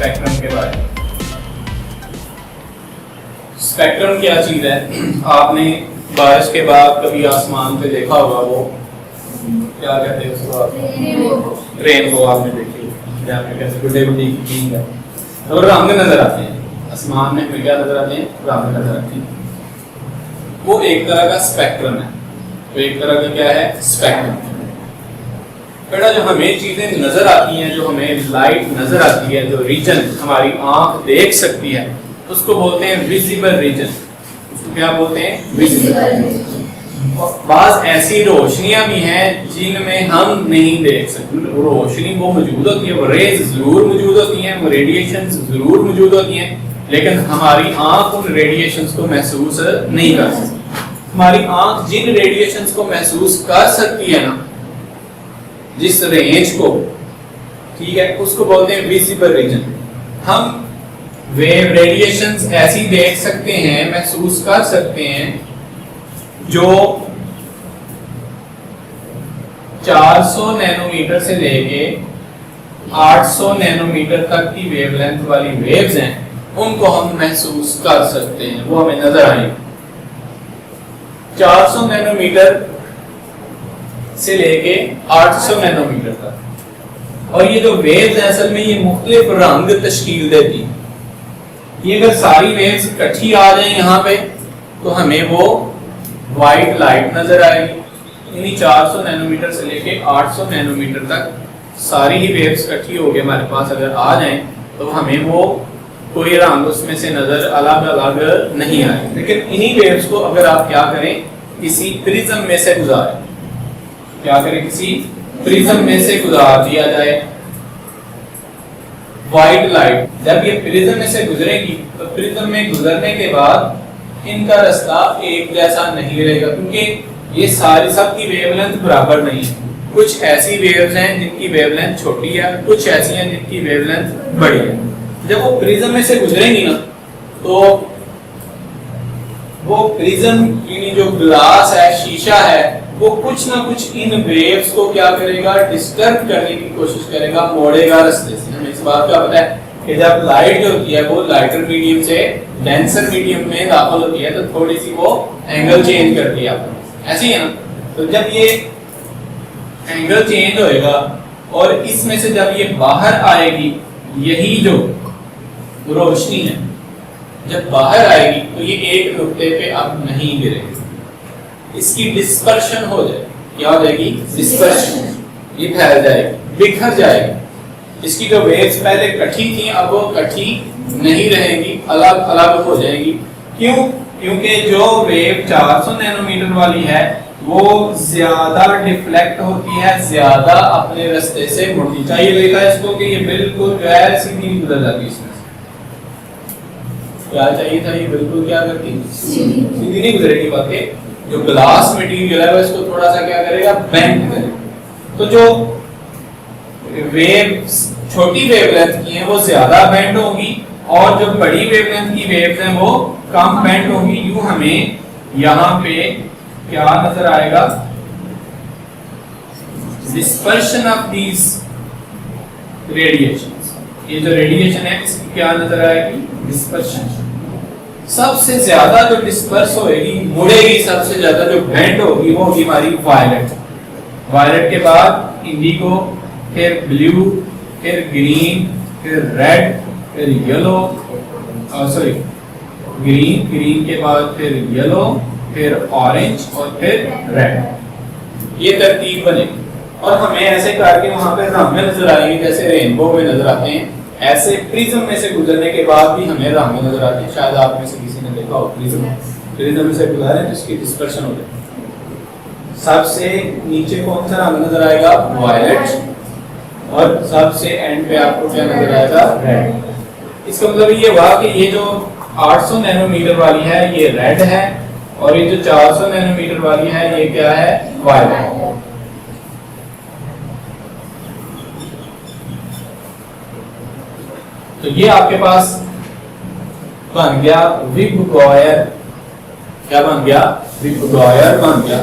Spectrum के बारे में। स्पेक्ट्रम क्या चीज है? आपने बारिश के बाद कभी आसमान पे देखा होगा, वो क्या कहते हैं उसको, रेनबो आपने देखी, आपने कैसे गुड्डे गुड्डी की है, और रंग नजर आते हैं आसमान में, क्या नजर आते हैं? रंग नजर आते हैं। वो एक तरह का स्पेक्ट्रम है। तो एक तरह का क्या है? स्पेक्ट्रम। बेटा जो हमें चीजें नजर आती हैं, जो हमें लाइट नजर आती है, जो रीजन हमारी आंख देख सकती है, उसको बोलते हैं विजिबल रीजन। उसको क्या बोलते हैं? विजिबल। बाज ऐसी रोशनियां भी हैं जिनमें हम नहीं देख सकते। रोशनी वो मौजूद होती है, वो रेज जरूर मौजूद होती हैं, वो रेडिएशन जरूर मौजूद होती हैं, लेकिन हमारी आंख उन रेडिएशंस को महसूस नहीं कर सकती। हमारी आंख जिन रेडिएशंस को महसूस कर सकती है ना, जिस रेंज को, ठीक है, उसको बोलते हैं विजिबल रीजन। हम वेव रेडिएशंस ऐसी देख सकते हैं, महसूस कर सकते हैं, जो 400 नैनोमीटर से लेके 800 नैनोमीटर तक की वेवलेंथ वाली वेव्स हैं, उनको हम महसूस कर सकते हैं, वो हमें नजर आएंगे। 400 नैनोमीटर से लेके 800 नैनोमीटर तक। और ये जो वेव्स हैं असल में ये मुख्तलिफ रंग तश्कील देती हैं। ये अगर सारी वेव्स इकट्ठी आ जाए यहाँ पे तो हमें वो वाइट लाइट नजर आएगी। यानी 400 नैनोमीटर से लेके 800 नैनोमीटर तक सारी ही वेव्स इकट्ठी होके हमारे पास अगर आ जाएं तो हमें वो कोई रंग उसमें से नजर अलग अलग नहीं आए। लेकिन इन्हीं वेव्स को अगर आप क्या करें, किसी प्रिज्म में से गुजारें, क्या करें, किसी प्रिज्म में से गुजार दिया जाए व्हाइट लाइट, जब ये प्रिज्म में से गुजरेगी तो प्रिज्म में गुजरने के बाद इनका रास्ता एक जैसा नहीं रहेगा, क्योंकि ये सारी सब की वेवलेंथ बराबर नहीं है। कुछ ऐसी वेव्स हैं जिनकी वेवलेंथ छोटी है, कुछ ऐसी हैं जिनकी वेवलेंथ बड़ी है। जब वो प्रिज्म में से गुजरेंगी ना तो वो प्रिज्म यानी जो ग्लास है, शीशा है, वो कुछ ना कुछ इन वेव्स को क्या करेगा, डिस्टर्ब करने की कोशिश करेगा, मोड़ेगा रास्ते से। हमें इस बात का पता है कि जब लाइट जो होती है वो लाइटर मीडियम से डेंसर मीडियम में दाखिल होती है तो थोड़ी सी वो एंगल चेंज करती है, ऐसे ही है ना। तो जब ये एंगल चेंज होएगा और इसमें से जब ये बाहर आएगी, यही जो रोशनी है जब बाहर आएगी तो ये एक नुक्ते पे अब नहीं गिरेगी, इसकी डिस्पर्शन हो जाएगी। क्या हो जाएगी? डिस्पर्शन। ये फैल जाएगी, बिखर जाएगी। इसकी जो वेव्स पहले इकट्ठी थी अब वो इकट्ठी नहीं रहेगी, अलग अलग हो जाएगी। क्यों? क्योंकि जो वेव 400 नैनोमीटर वाली है वो ज्यादा डिफ्लेक्ट होती है, ज्यादा अपने रास्ते से मुड़ती। चाहिए देखा इसको कि ये बिल्कुल जो है सीधी गुजर जाती है इसमें। क्या चाहिए था? ये बिल्कुल क्या करती? सीधी नहीं गुजरेगी। बाकी जो ग्लास मटेरियल है वो इसको थोड़ा सा क्या करेगा? बेंड करेगा। तो जो वेव्स छोटी वेवलेंथ की हैं वो ज्यादा बेंड होगी और जो बड़ी वेवलेंथ की वेव्स हैं वो कम बेंड होगी। यूं हमें यहाँ पे क्या नजर आएगा? Dispersion of these radiations. ये जो रेडिएशन है इसकी क्या नजर आएगी? डिस्पर्शन। सबसे ज्यादा जो डिस्पर्स होएगी, मुड़ेगी, सबसे ज्यादा जो बेंड होगी वो होगी हमारी वायलेट। वायलेट के बाद इंडिगो, फिर ब्लू, फिर ग्रीन, फिर रेड, फिर येलो, सॉरी ग्रीन, ग्रीन के बाद फिर येलो, फिर ऑरेंज और फिर रेड। ये तरतीब बनेगी और हमें ऐसे करके वहां पे रंग नजर आएंगे, जैसे रेनबो में नजर आते हैं। ऐसे प्रिज्म में से गुजरने के बाद भी हमें रंग नजर आते हैं। शायद आप में से किसी ने देखा हो प्रिज्म में से गुजरे तो इसकी डिस्पर्शन हो जाए। सबसे नीचे कौन सा रंग नजर आएगा? वायलेट। और सबसे एंड पे आपको क्या नजर आएगा? रेड। इसका मतलब ये हुआ कि ये जो 800 नैनोमीटर वाली है ये रेड है और ये जो 400 नैनोमीटर वाली है ये क्या है? वायलेट। तो ये आपके पास बन गया विब-गॉयर। क्या बन गया? विब-गॉयर बन गया।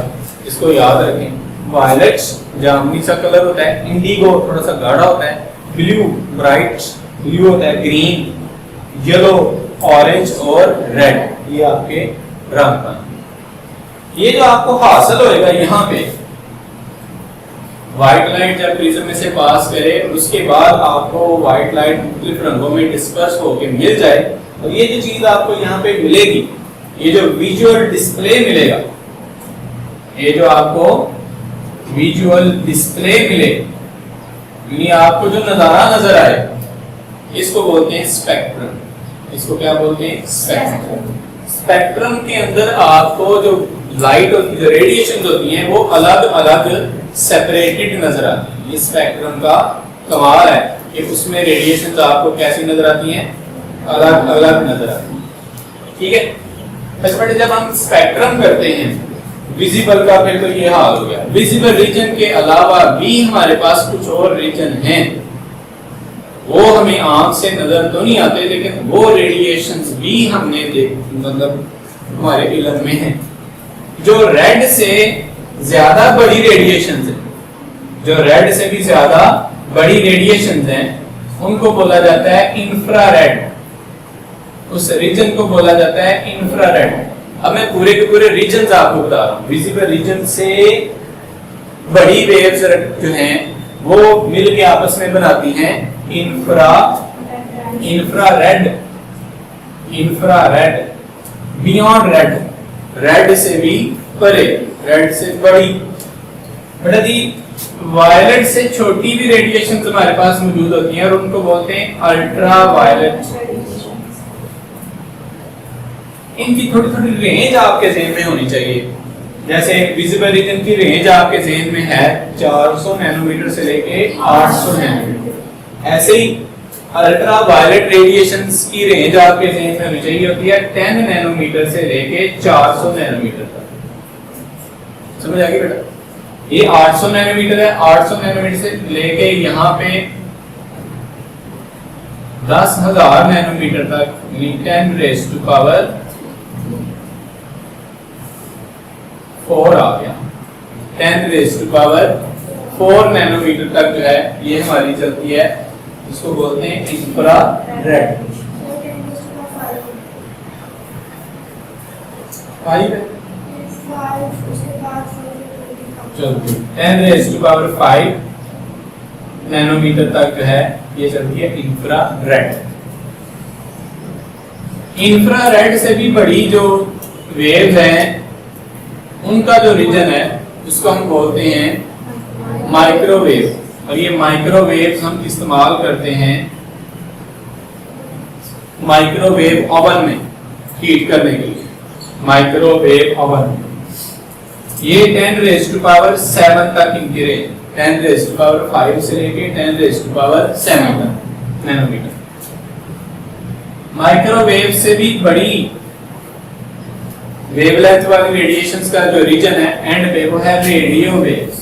इसको याद रखें। वायलेट जामुनी सा कलर होता है, इंडिगो थोड़ा सा गाढ़ा होता है, ब्लू ब्राइट ब्लू होता है, ग्रीन, येलो, ऑरेंज और रेड, ये आपके रंग का। ये जो आपको हासिल होएगा यहाँ पे, व्हाइट लाइट जब प्रिज्म में से पास करे उसके बाद आपको व्हाइट लाइट मुख्तलिफ रंगों में डिस्पर्स होकर मिल जाए, और ये जो चीज आपको यहाँ पे मिलेगी, ये जो विजुअल डिस्प्ले मिलेगा, ये जो आपको विजुअल डिस्प्ले मिले, यानी आपको जो नजारा नजर आए, इसको बोलते हैं स्पेक्ट्रम। इसको क्या बोलते हैं? स्पेक्ट्रम। स्पेक्ट्रम के अंदर आपको जो लाइट होती है, जो रेडिएशन होती हैं, वो अलग अलग सेपरेटेड नजर आती है। ये स्पेक्ट्रम का कमाल है कि उसमें रेडिएशन आपको कैसी नजर आती हैं? अलग अलग नजर आती है। ठीक है, बट जब हम स्पेक्ट्रम करते हैं विजिबल का, फिर तो ये हाल हो गया। विजिबल रीजन के अलावा भी हमारे पास कुछ और रीजन हैं, वो हमें आंख से नजर तो नहीं आते, लेकिन वो रेडिएशंस भी हमने मतलब हमारे इल्म में है। जो रेड से ज्यादा बड़ी रेडिएशंस है, जो रेड से भी ज्यादा बड़ी रेडिएशंस हैं, उनको बोला जाता है इंफ्रारेड। उस रीजन को बोला जाता है इंफ्रारेड। अब मैं पूरे के पूरे रीजन आपको बता रहा हूँ। विजिबल रीजन से बड़ी वेव्स जो हैं वो मिल के आपस में बनाती हैं infrared. Infrared beyond red, red से भी परे, रेड से बड़ी। बेटा जी, वायलेट से छोटी भी रेडिएशन हमारे पास मौजूद होती हैं और उनको बोलते हैं अल्ट्रा वायलेट। इनकी थोड़ी थोड़ी रेंज आपके ज़हन में होनी चाहिए। जैसे विजिबल रीजन की रेंज आपके ज़हन में है 400 नैनोमीटर से लेके 800 नैनोमीटर, ऐसे ही अल्ट्रा वायलेट रेडिएशंस की रेंज आपके ज़हन में होनी चाहिए होती है 10 नैनोमीटर से लेके 400 नैनोमीटर तक। समझ आ गई बेटा? ये 800 नैनोमीटर है, 800 नैनोमीटर से लेके यहाँ पे 10,000 नैनोमीटर तक, 10 रेज़ टू पावर 4 आ गया। 10 रेज़ टू पावर 4 नैनोमीटर तक जो है ये हमारी चलती है, इसको बोलते हैं infrared. 10 raise to power 5 nanometre तक जो है ये चलती है इंफ्रारेड। इंफ्रारेड से भी बड़ी जो वेव्स हैं उनका जो रीजन है उसको हम बोलते हैं माइक्रोवेव। और ये माइक्रोवेव हम इस्तेमाल करते हैं माइक्रोवेव ओवन में हीट करने के लिए। माइक्रोवेव ओवन ये 10 रेज़ टू पावर 7 तक इनकी रेंज, 10 रेज़ टू पावर 5 से लेके 10 रेज़ टू पावर 7 तक नैनोमीटर। माइक्रोवेव से भी बड़ी वेवलेंथ वाली रेडिएशंस का जो रीजन है एंड पे वो है रेडियो वेव्स।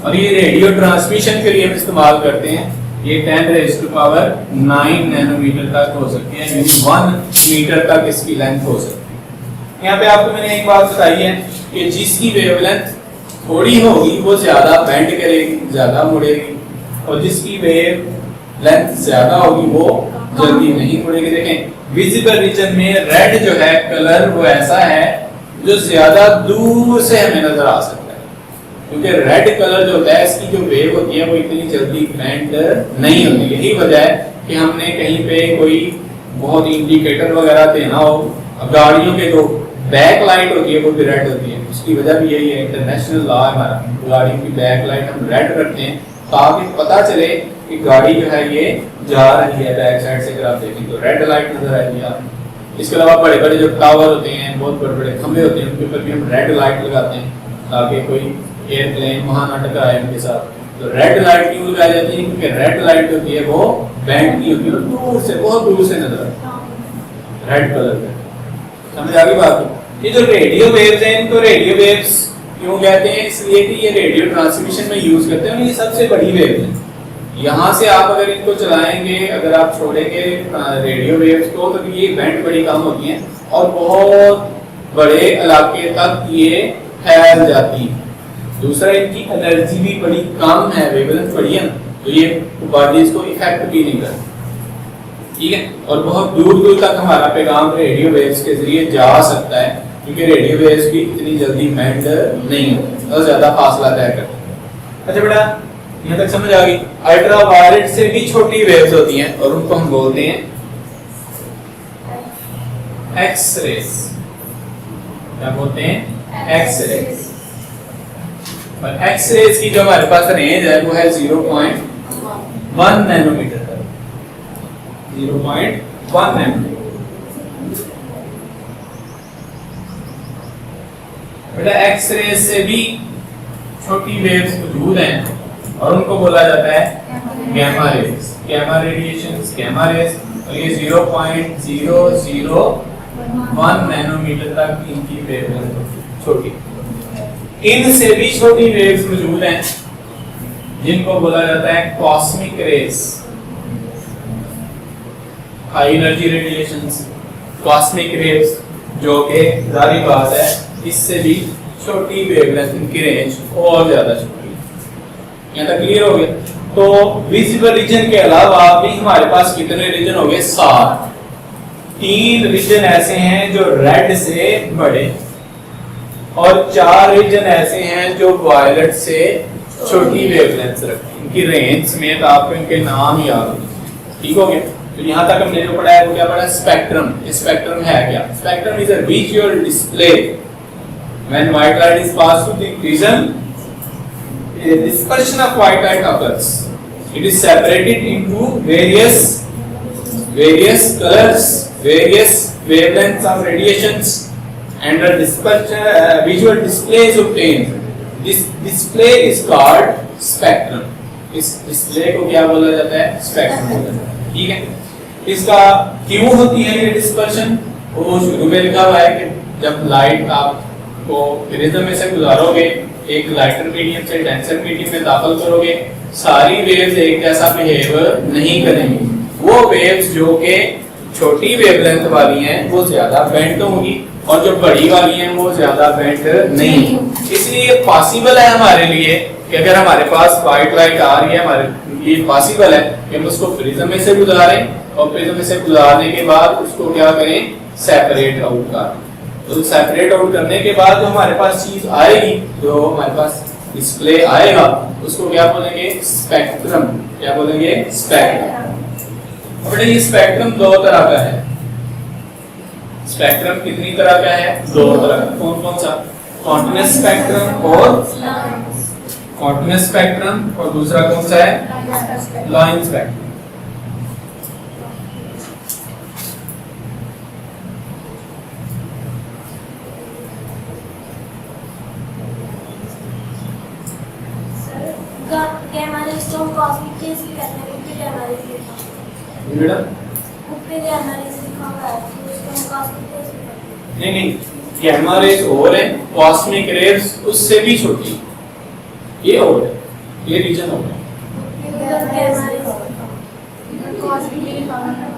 और ये रेडियो ट्रांसमिशन के लिए हम इस्तेमाल करते हैं। ये 10 रेज़ टू पावर 9 नैनोमीटर तक हो सकती है, यानी 1 मीटर तक इसकी लेंथ हो सकती है। यहाँ पे आपको मैंने एक बात बताई है कि जिसकी वेवलेंथ थोड़ी होगी वो ज्यादा बेंड करेगी, ज्यादा मुड़ेगी, और जिसकी वेव लेंथ ज्यादा होगी वो जल्दी नहीं मुड़ेगी। देखें विजिबल रीजन में रेड जो है कलर वो ऐसा है जो ज्यादा दूर से हमें नजर आ सकता है, क्योंकि रेड कलर जो होता है इसकी जो वेव होती है वो इतनी जल्दी बेंड नहीं होती। यही वजह है कि हमने कहीं पे कोई बहुत इंडिकेटर वगैरह देना हो, गाड़ियों के जो बैक लाइट होती है वो भी रेड होती है। उसकी वजह भी यही है, इंटरनेशनल लॉ है हमारा, गाड़ी की बैक लाइट हम रेड रखते हैं ताकि पता चले कि गाड़ी जो है ये जा रही है। बैक साइड से अगर आप देखें तो रेड लाइट नजर आएगी आपको। इसके अलावा बड़े बड़े जो टावर होते हैं, बहुत बड़े बड़े खंभे होते हैं, उनके ऊपर भी हम रेड लाइट लगाते हैं ताकि कोई एयरप्लेन वहां ना टकराए उनके साथ। तो रेड लाइट क्यों लगाई जाती है? क्योंकि रेड लाइट होती है वो बैंड नहीं होती, दूर से, बहुत दूर से नजर आती है रेड कलर का। समझ आ गई बात? ये जो रेडियो वेव्स हैं इनको रेडियो वेव्स क्यों कहते हैं? इसलिए कि ये रेडियो ट्रांसमिशन में यूज करते हैं और ये सबसे बड़ी वेव है। यहाँ से आप अगर इनको चलाएंगे, अगर आप छोड़ेंगे रेडियो वेव्स को, तो ये बैंड बड़ी कम होती हैं और बहुत बड़े इलाके तक ये फैल जाती है। दूसरा, इनकी एनर्जी भी बड़ी कम है, वेवलेंथ बड़ी है ना, तो ये बॉडीज को इफेक्ट भी नहीं करती, ठीक है। और बहुत दूर दूर तक हमारा पैगाम रेडियो वेव्स के जरिए जा सकता है, क्योंकि रेडियो वेव्स भी इतनी जल्दी बेंड नहीं होती, बहुत ज्यादा फासला तय करती है। अच्छा बेटा, यहाँ तक समझ आ गई। अल्ट्रावायलेट से भी छोटी वेव्स होती हैं और उनको हम बोलते हैं एक्स रेज। क्या बोलते हैं? X rays. और एक्स रेज की जो हमारे पास रेंज है वो है 0.1 नैनोमीटर तक। 0.1 नैनोमीटर। बेटा एक्स रेज से भी छोटी वेव्स मौजूद हैं और उनको बोला जाता है gamma rays, gamma radiations, gamma rays. और ये 0.001 नैनोमीटर तक इनकी वेवलेंथ छोटी। इनसे भी छोटी वेव्स मौजूद हैं जिनको बोला जाता है cosmic rays, high energy radiations, cosmic rays, जो कि जाहिर बात है इससे भी छोटी वेवलेंथ, इनकी रेंज और ज्यादा छोटी है। यहाँ तक क्लियर हो गया? तो विजिबल रीजन के अलावा भी हमारे पास कितने रीजन हो गए? 7। 3 रीजन ऐसे हैं जो रेड से बड़े और 4 रीजन ऐसे हैं जो वायलेट से छोटी वेवलेंथ रखते हैं। इनकी रेंज समेत आपको इनके नाम याद होंगे। ठीक हो गया? तो यहाँ तक हमने जो पढ़ा है वो क्या पढ़ा? स्पेक्ट्रम। स्पेक्ट्रम है क्या? Spectrum is a visual display when white light is passed through the prism, a dispersion of white light occurs. It is separated into various colors, various wavelengths of radiations, and a dispersion visual display is obtained. This display is called spectrum. इस display को क्या बोला जाता है? Spectrum बोला जाता है। ठीक है? इसका क्यों होती है ये डिस्पर्शन? वो शुरू में लिखा हुआ है कि जब लाइट आप को प्रिज्म में से गुजारोगे, एक लाइटर मीडियम से डेंसर मीडियम में दाखिल करोगे, सारी वेव्स एक जैसा बिहेव नहीं करेंगी। वो वेव्स जो कि छोटी वेवलेंथ वाली हैं वो ज्यादा बेंड होंगी और जो बड़ी वाली हैं वो ज्यादा बेंड नहीं। इसलिए पॉसिबल है हमारे लिए कि अगर हमारे पास व्हाइट लाइट आ रही है, हमारे लिए पॉसिबल है कि हम उसको प्रिज्म में से गुजारें और प्रिज्म में से गुजारने के बाद उसको क्या करें? सेपरेट आउट करें। तो सेपरेट आउट करने के बाद जो हमारे पास चीज आएगी, जो हमारे पास डिस्प्ले आएगा, उसको क्या बोलेंगे? स्पेक्ट्रम। क्या बोलेंगे? स्पेक्ट्रम। अब ये स्पेक्ट्रम 2 तरह का है। स्पेक्ट्रम कितनी तरह का है? 2 तरह का। कौन कौन सा? कॉन्टिन्यूअस स्पेक्ट्रम और दूसरा कौन सा है? Line spectrum. गैमा रेज तो कॉस्मिक रेज भी कहते हैं, ऊपर गैमा रेज लिखा है। बेटा ऊपर गैमा रेज लिखा हुआ है तो उसको हम कॉस्मिक रेज भी कहते हैं। नहीं, गैमा रेज और है, कॉस्मिक रेज उससे भी छोटी, ये और है, ये रीजन और है। गैमा रेज कॉस्मिक रेज लिखा हुआ है।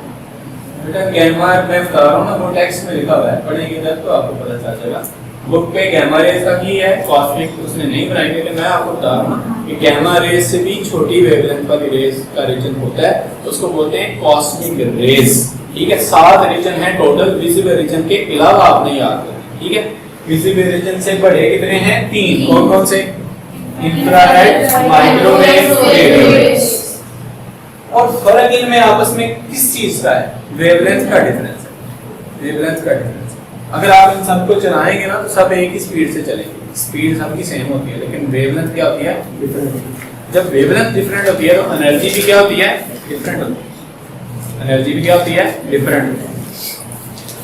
बेटा गैमा मैं बता रहा हूँ ना, वो टेक्स्ट में लिखा हुआ है, पढ़ेंगे जब तो आपको पता चल जाएगा। बुक पे गैमा रेज का ही है, कॉस्मिक उसने नहीं बनाई, लेकिन मैं आपको बता रहा हूँ कि गैमा रेज से भी छोटी वेवलेंथ वाली रेज का रीजन होता है, उसको बोलते हैं कॉस्मिक रेज। ठीक है? 7 रीजन है टोटल विजिबल रीजन के अलावा, आपने याद रखना। ठीक है? विजिबल रीजन से बड़े कितने हैं? 3। कौन कौन से? Infrared, microwave, radio wave. और फर्क इनमें आपस में किस चीज का है? वेवलेंथ का डिफरेंस है। वेवलेंथ का डिफरेंस। अगर आप इन सबको चलाएंगे ना तो सब एक ही स्पीड से चलेंगे, स्पीड सबकी सेम होती है, लेकिन वेवलेंथ क्या होती है? डिफरेंट। जब वेवलेंथ डिफरेंट होती है तो एनर्जी भी क्या होती है? डिफरेंट होती है। एनर्जी भी क्या होती है? डिफरेंट होती है।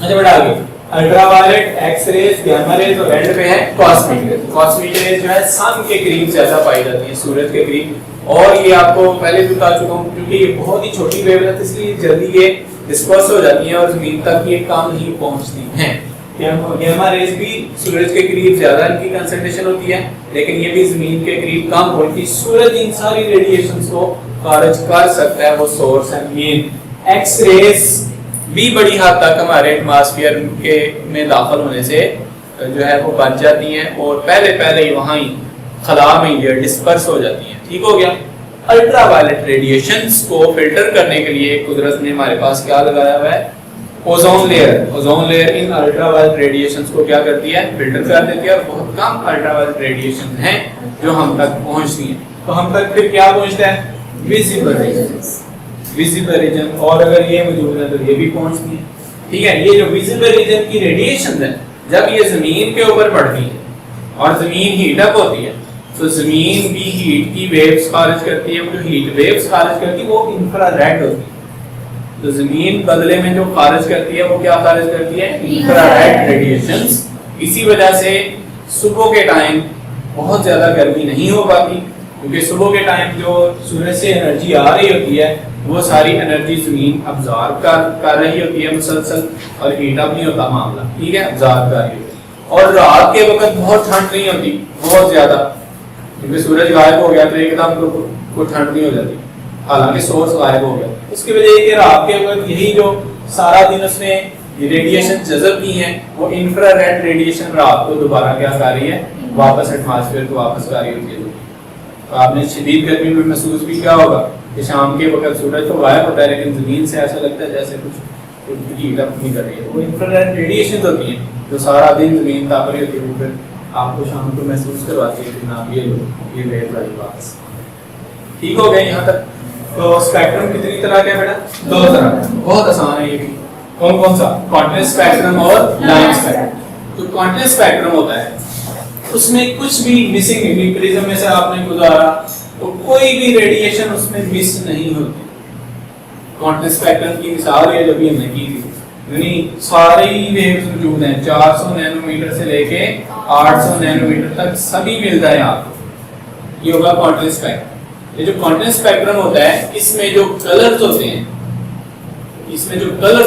अच्छा बेटा आगे, ultraviolet, x rays, gamma rays और एंड पे है कॉस्मिक रेज। कॉस्मिक रेज जो है सन के करीब ज्यादा पाई जाती है, सूरज के करीब। और ये आपको पहले भी बता चुका हूँ, क्योंकि ये बहुत ही छोटी वेवलेंथ, इसलिए जल्दी ये डिस्पर्स हो जाती है और जमीन तक ये काम नहीं पहुंचती हैं। गैमा रेज भी सूरज के करीब ज्यादा इनकी कंसंट्रेशन होती है, लेकिन ये भी जमीन के करीब कम, बल्कि सूरज इन सारी रेडिएशंस को खारिज कर सकता है, वो सोर्स है मेन। एक्स रेज भी बड़ी हद तक हमारे एटमॉस्फेयर के में दाखिल होने से जो है वो बच जाती हैं और पहले ही वहाँ ही खला में ये डिस्पर्स हो जाती हैं। ठीक हो गया? अल्ट्रावायलेट रेडिएशंस को फिल्टर करने के लिए कुदरत ने हमारे पास क्या लगाया हुआ है, ozone layer. Ozone layer in ultraviolet radiations को क्या करती है, फिल्टर कर देती है, और बहुत कम अल्ट्रावायलेट रेडिएशन हैं जो हम तक पहुंचती हैं। तो हम तक फिर क्या पहुंचता है, विजिबल रीजन, विजिबल रीजन, और अगर ये मौजूद है तो ये भी पहुंचती है। ठीक है, ये जो विजिबल रीजन की रेडिएशन है, जब ये जमीन के ऊपर पड़ती है और जमीन हीट अप होती है, तो जमीन भी हीट की वेव्स खारिज करती है। वो जो हीट वेव्स खारिज करती है वो इंफ्रारेड होती है। तो जमीन बदले में जो खारिज करती है वो क्या खारिज करती है, इंफ्रारेड रेडिएशंस। इसी वजह से सुबह के टाइम बहुत ज्यादा गर्मी नहीं हो पाती, क्योंकि सुबह के टाइम जो सूरज से एनर्जी आ रही होती है वो सारी एनर्जी जमीन अब्जॉर्ब कर रही होती है मुसलसल, और हीट अप नहीं होता मामला। ठीक है, अब्जॉर्ब कर रही होती है। और रात के वक्त बहुत ठंड नहीं होती, बहुत ज्यादा, क्योंकि सूरज गायब हो गया तो एकदम को ठंड नहीं हो जाती, हालांकि सोर्स गायब हो गया। उसकी वजह ये रात के वक्त यही जो सारा दिन उसने रेडिएशन जज़ब की है, वो इंफ्रारेड रेडिएशन रात को दोबारा क्या कर रही है, वापस एटमॉस्फेयर को वापस कर रही होती है। तो आपने शदीद गर्मी में महसूस भी किया होगा कि शाम के वक्त सूरज तो गायब होता है, लेकिन जमीन से ऐसा लगता है जैसे कुछ हीट अप नहीं कर रही है। वो इंफ्रारेड रेडिएशन होती है जो सारा दिन जमीन ताप रही होती है, वो फिर आपको शाम को महसूस करवाती है कि ना ये वेव आई वापस। ठीक हो गया यहाँ तक। तो स्पेक्ट्रम कितनी तरह के बेटा, दो तरह के, बहुत आसान है ये भी। कौन कौन सा, कॉन्टिन्यूस स्पेक्ट्रम और लाइन स्पेक्ट्रम। तो कॉन्टिन्यूस स्पेक्ट्रम होता है, उसमें कुछ भी मिसिंग नहीं, प्रिज्म में से आपने गुजारा तो कोई भी रेडिएशन उसमें मिस नहीं होती। कॉन्टिन्यूस स्पेक्ट्रम की मिसाल ये जो भी हमने की थी, यानी सारी वेव्स मौजूद हैं, 400 नैनोमीटर से लेके 800 नैनोमीटर तक सभी मिलता है आपको। ये होगा कॉन्टिन्यूस स्पेक्ट्रम। ये जो कॉन्टिन्यूस स्पेक्ट्रम होता है, इसमें जो कलर्स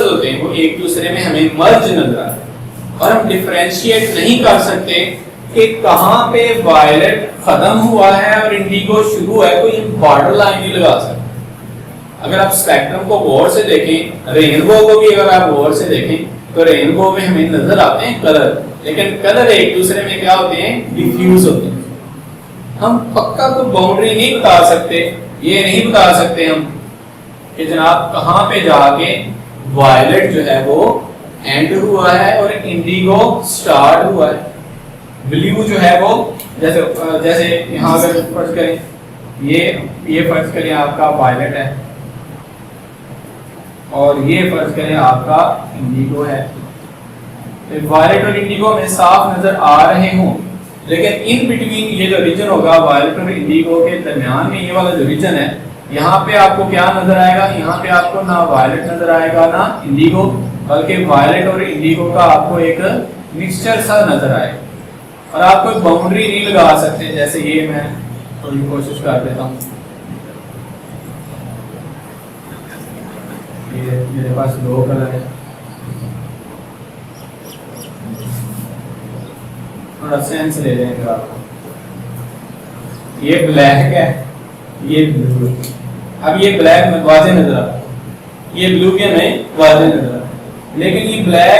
होते हैं, वो एक दूसरे में हमें मर्ज नजर आते हैं, और हम डिफरेंशिएट नहीं कर सकते कि कहां पे वायलेट खत्म हुआ है और इंडिगो शुरू है, कोई बॉर्डर लाइन नहीं लगा सकते। अगर आप स्पेक्ट्रम को गौर से देखें, रेनबो को भी अगर आप गौर से देखें, तो रेनबो में हमें नजर आते हैं कलर, लेकिन कलर एक दूसरे में क्या होते हैं, डिफ्यूज होते हैं। हम पक्का कोई बाउंड्री नहीं बता सकते, ये नहीं बता सकते हम कि जनाब कहां पे जाके वायलेट जो है वो एंड हुआ है और इंडिगो स्टार्ट हुआ है। ब्लू जो है वो जैसे यहाँ अगर फर्ज करें, ये फर्ज करें आपका वायलेट है, और ये फर्ज करें आपका इंडिगो है। तो वायलेट और इंडिगो में साफ नजर आ रहे हों, लेकिन इन बिटवीन ये जो रीजन होगा वायलेट और इंडिगो के दरमियान में, ये वाला जो रीजन है, यहाँ पे आपको क्या नजर आएगा, यहाँ पे आपको ना वायलेट नजर आएगा ना इंडिगो, बल्कि वायलेट और इंडिगो का आपको एक मिक्सचर सा नजर आएगा, और आप कोई बाउंड्री नहीं लगा सकते। जैसे ये मैं थोड़ी कोशिश कर देता हूँ, ये मेरे पास दो कलर है, थोड़ा सेंस ले लेंगे आपको। ये ब्लैक है, ये ब्लू है। अब ये ब्लैक में वाज़ेह नजर आता है, ये ब्लू के में वाज़ेह नजर आता है, लेकिन ये ब्लैक